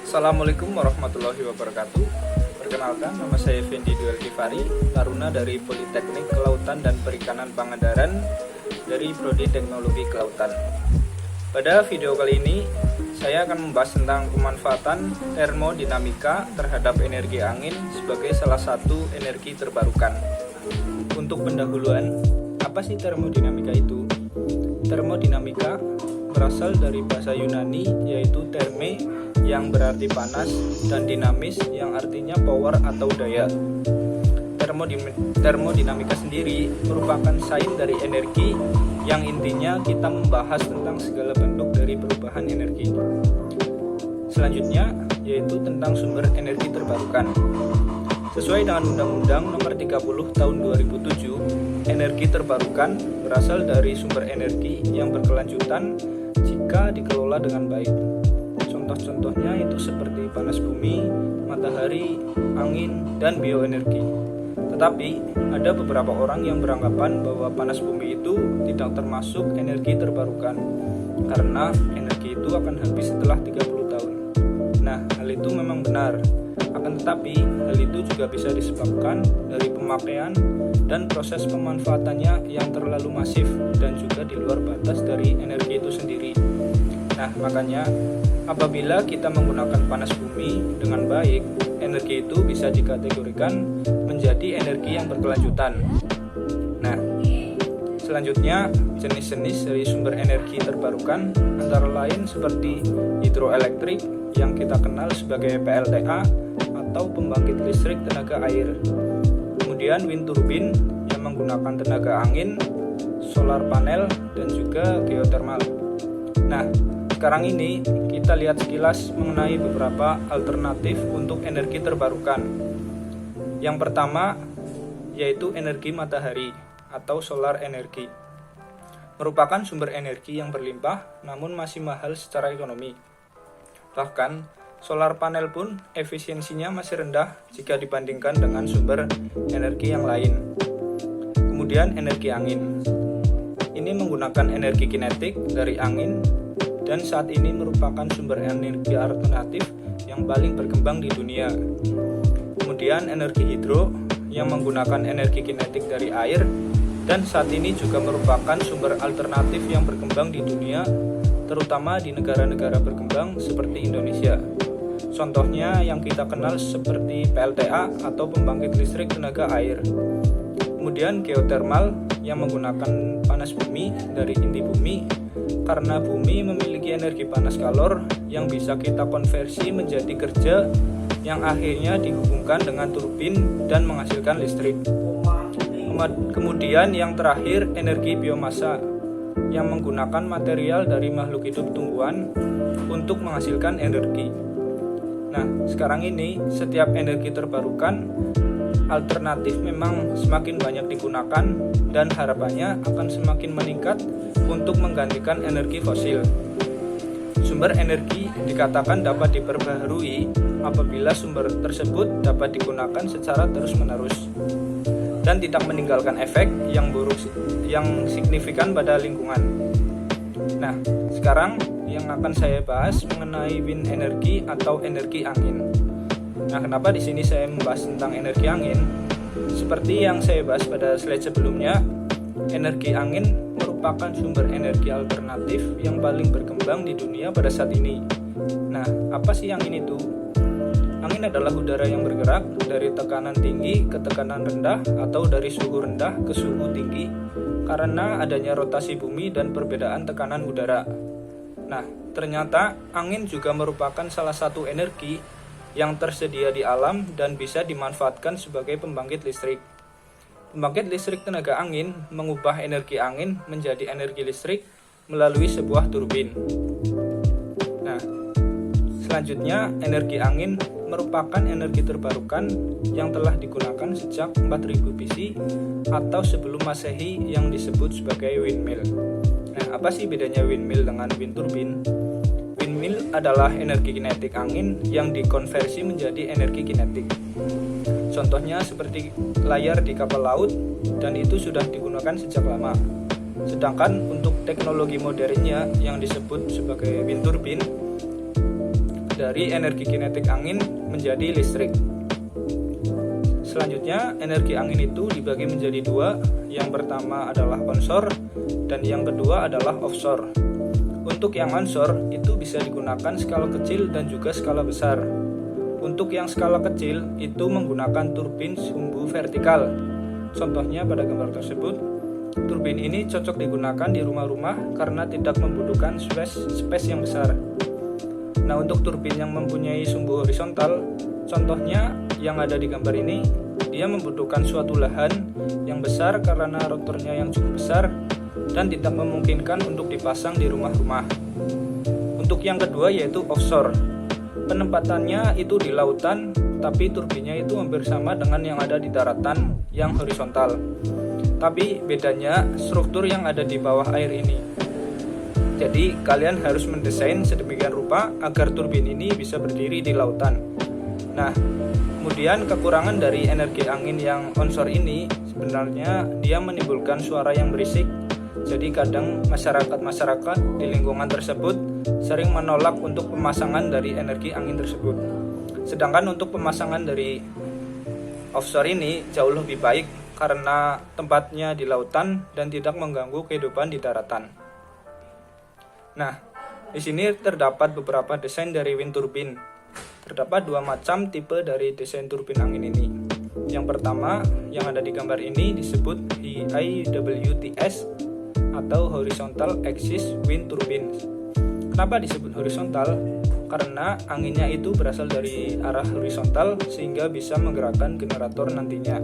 Assalamualaikum warahmatullahi wabarakatuh. Perkenalkan, nama saya Fendi Duel Kifari, taruna dari Politeknik Kelautan dan Perikanan Pangandaran dari Prodi Teknologi Kelautan. Pada video kali ini, saya akan membahas tentang pemanfaatan termodinamika terhadap energi angin sebagai salah satu energi terbarukan. Untuk pendahuluan, apa sih termodinamika itu? Termodinamika berasal dari bahasa Yunani yaitu therme yang berarti panas dan dinamis yang artinya power atau daya. Termodinamika sendiri merupakan sains dari energi yang intinya kita membahas tentang segala bentuk dari perubahan energi. Selanjutnya yaitu tentang sumber energi terbarukan. Sesuai dengan Undang-Undang Nomor 30 Tahun 2007, energi terbarukan berasal dari sumber energi yang berkelanjutan jika dikelola dengan baik. Contoh-contohnya itu seperti panas bumi, matahari, angin, dan bioenergi. Tetapi ada beberapa orang yang beranggapan bahwa panas bumi itu tidak termasuk energi terbarukan karena energi itu akan habis setelah 30 tahun. Nah, hal itu memang benar. Akan tetapi, hal itu juga bisa disebabkan dari pemakaian dan proses pemanfaatannya yang terlalu masif dan juga di luar batas dari energi itu sendiri. Nah, makanya apabila kita menggunakan panas bumi dengan baik, energi itu bisa dikategorikan menjadi energi yang berkelanjutan. Nah, selanjutnya jenis-jenis dari sumber energi terbarukan antara lain seperti hidroelektrik yang kita kenal sebagai PLTA atau pembangkit listrik tenaga air. Kemudian wind turbine yang menggunakan tenaga angin, solar panel, dan juga geothermal. Nah, sekarang ini kita lihat sekilas mengenai beberapa alternatif untuk energi terbarukan. Yang pertama yaitu energi matahari atau solar energi. Merupakan sumber energi yang berlimpah namun masih mahal secara ekonomi. Bahkan solar panel pun efisiensinya masih rendah jika dibandingkan dengan sumber energi yang lain. Kemudian energi angin. Ini menggunakan energi kinetik dari angin dan saat ini merupakan sumber energi alternatif yang paling berkembang di dunia. Kemudian energi hidro yang menggunakan energi kinetik dari air dan saat ini juga merupakan sumber alternatif yang berkembang di dunia, terutama di negara-negara berkembang seperti Indonesia. Contohnya yang kita kenal seperti PLTA atau pembangkit listrik tenaga air. Kemudian geothermal yang menggunakan panas bumi dari inti bumi, karena bumi memiliki energi panas kalor yang bisa kita konversi menjadi kerja yang akhirnya dihubungkan dengan turbin dan menghasilkan listrik. Kemudian yang terakhir energi biomasa yang menggunakan material dari makhluk hidup tumbuhan untuk menghasilkan energi. Nah, sekarang ini setiap energi terbarukan alternatif memang semakin banyak digunakan dan harapannya akan semakin meningkat untuk menggantikan energi fosil. Sumber energi dikatakan dapat diperbaharui apabila sumber tersebut dapat digunakan secara terus-menerus dan tidak meninggalkan efek yang buruk yang signifikan pada lingkungan. Nah, sekarang yang akan saya bahas mengenai wind energy atau energi angin. Nah, kenapa di sini saya membahas tentang energi angin? Seperti yang saya bahas pada slide sebelumnya, energi angin merupakan sumber energi alternatif yang paling berkembang di dunia pada saat ini. Nah, apa sih angin itu? Angin adalah udara yang bergerak dari tekanan tinggi ke tekanan rendah atau dari suhu rendah ke suhu tinggi karena adanya rotasi bumi dan perbedaan tekanan udara. Nah, ternyata angin juga merupakan salah satu energi yang tersedia di alam dan bisa dimanfaatkan sebagai pembangkit listrik. Pembangkit listrik tenaga angin mengubah energi angin menjadi energi listrik melalui sebuah turbin. Nah, selanjutnya energi angin merupakan energi terbarukan yang telah digunakan sejak 4000 BC atau sebelum Masehi yang disebut sebagai windmill. Nah, apa sih bedanya windmill dengan wind turbine? Windmill adalah energi kinetik angin yang dikonversi menjadi energi kinetik. Contohnya seperti layar di kapal laut dan itu sudah digunakan sejak lama. Sedangkan untuk teknologi modernnya yang disebut sebagai wind turbine, dari energi kinetik angin menjadi listrik. Selanjutnya, energi angin itu dibagi menjadi dua. Yang pertama adalah onshore dan yang kedua adalah offshore. Untuk yang onshore itu bisa digunakan skala kecil dan juga skala besar. Untuk yang skala kecil itu menggunakan turbin sumbu vertikal. Contohnya pada gambar tersebut, turbin ini cocok digunakan di rumah-rumah karena tidak membutuhkan space yang besar. Nah, untuk turbin yang mempunyai sumbu horizontal, contohnya yang ada di gambar ini, dia membutuhkan suatu lahan yang besar karena rotornya yang cukup besar dan tidak memungkinkan untuk dipasang di rumah-rumah. Untuk yang kedua yaitu offshore. Penempatannya itu di lautan, tapi turbinnya itu hampir sama dengan yang ada di daratan yang horizontal. Tapi bedanya struktur yang ada di bawah air ini. Jadi kalian harus mendesain sedemikian rupa agar turbin ini bisa berdiri di lautan. Nah, kemudian kekurangan dari energi angin yang onshore ini sebenarnya dia menimbulkan suara yang berisik. Jadi kadang masyarakat di lingkungan tersebut sering menolak untuk pemasangan dari energi angin tersebut. Sedangkan untuk pemasangan dari offshore ini jauh lebih baik karena tempatnya di lautan dan tidak mengganggu kehidupan di daratan. Nah, di sini terdapat beberapa desain dari wind turbine. Terdapat dua macam tipe dari desain turbin angin ini. Yang pertama, yang ada di gambar ini disebut HIWTS atau Horizontal Axis Wind Turbines. Kenapa disebut horizontal? Karena anginnya itu berasal dari arah horizontal sehingga bisa menggerakkan generator nantinya.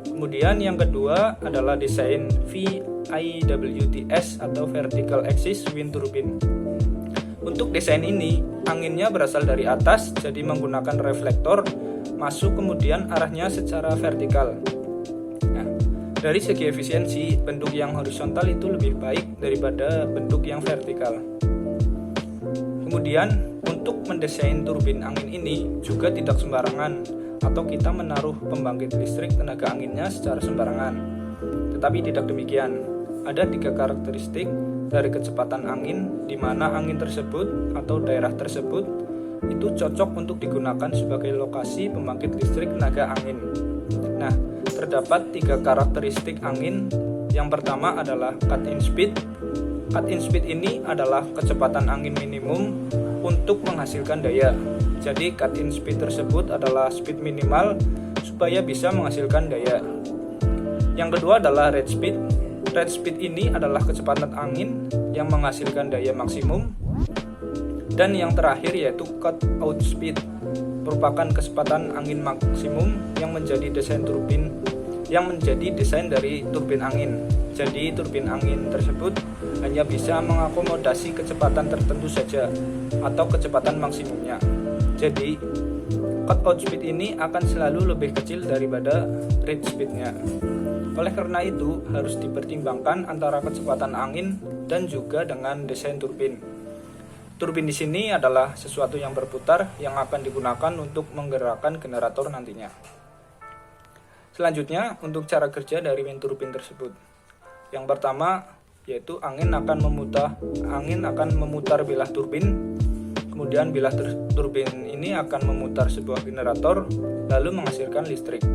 Kemudian yang kedua adalah desain VIWTS atau Vertical Axis Wind Turbine. Untuk desain ini, anginnya berasal dari atas, jadi menggunakan reflektor, masuk kemudian arahnya secara vertikal. Nah, dari segi efisiensi, bentuk yang horizontal itu lebih baik daripada bentuk yang vertikal. Kemudian, untuk mendesain turbin angin ini juga tidak sembarangan, atau kita menaruh pembangkit listrik tenaga anginnya secara sembarangan. Tetapi tidak demikian. Ada 3 karakteristik dari kecepatan angin, di mana angin tersebut atau daerah tersebut itu cocok untuk digunakan sebagai lokasi pembangkit listrik tenaga angin. Nah, terdapat 3 karakteristik angin. Yang pertama adalah cut-in speed. Cut-in speed ini adalah kecepatan angin minimum untuk menghasilkan daya. Jadi cut-in speed tersebut adalah speed minimal supaya bisa menghasilkan daya. Yang kedua adalah rate speed. Rate speed ini adalah kecepatan angin yang menghasilkan daya maksimum. Dan yang terakhir yaitu cut out speed, merupakan kecepatan angin maksimum yang menjadi desain dari turbin angin. Jadi turbin angin tersebut hanya bisa mengakomodasi kecepatan tertentu saja atau kecepatan maksimumnya. Jadi cut out speed ini akan selalu lebih kecil daripada rate speednya. Oleh karena itu, harus dipertimbangkan antara kecepatan angin dan juga dengan desain turbin. Turbin di sini adalah sesuatu yang berputar yang akan digunakan untuk menggerakkan generator nantinya. Selanjutnya, untuk cara kerja dari wind turbin tersebut. Yang pertama, yaitu angin akan memutar bilah turbin. Kemudian bilah turbin ini akan memutar sebuah generator, lalu menghasilkan listrik.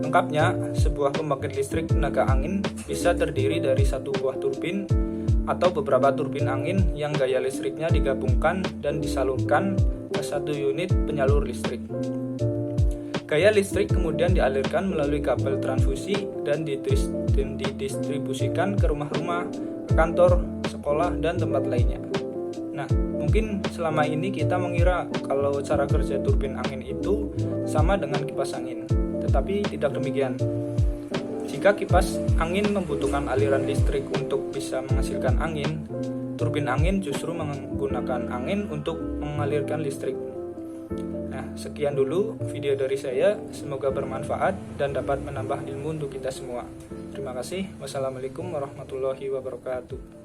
Lengkapnya, sebuah pembangkit listrik tenaga angin bisa terdiri dari satu buah turbin atau beberapa turbin angin yang gaya listriknya digabungkan dan disalurkan ke satu unit penyalur listrik. Gaya listrik kemudian dialirkan melalui kabel transfusi dan didistribusikan ke rumah-rumah, ke kantor, sekolah, dan tempat lainnya. Nah, mungkin selama ini kita mengira kalau cara kerja turbin angin itu sama dengan kipas angin. Tetapi tidak demikian. Jika kipas angin membutuhkan aliran listrik untuk bisa menghasilkan angin, turbin angin justru menggunakan angin untuk mengalirkan listrik. Nah, sekian dulu video dari saya. Semoga bermanfaat dan dapat menambah ilmu untuk kita semua. Terima kasih. Wassalamualaikum warahmatullahi wabarakatuh.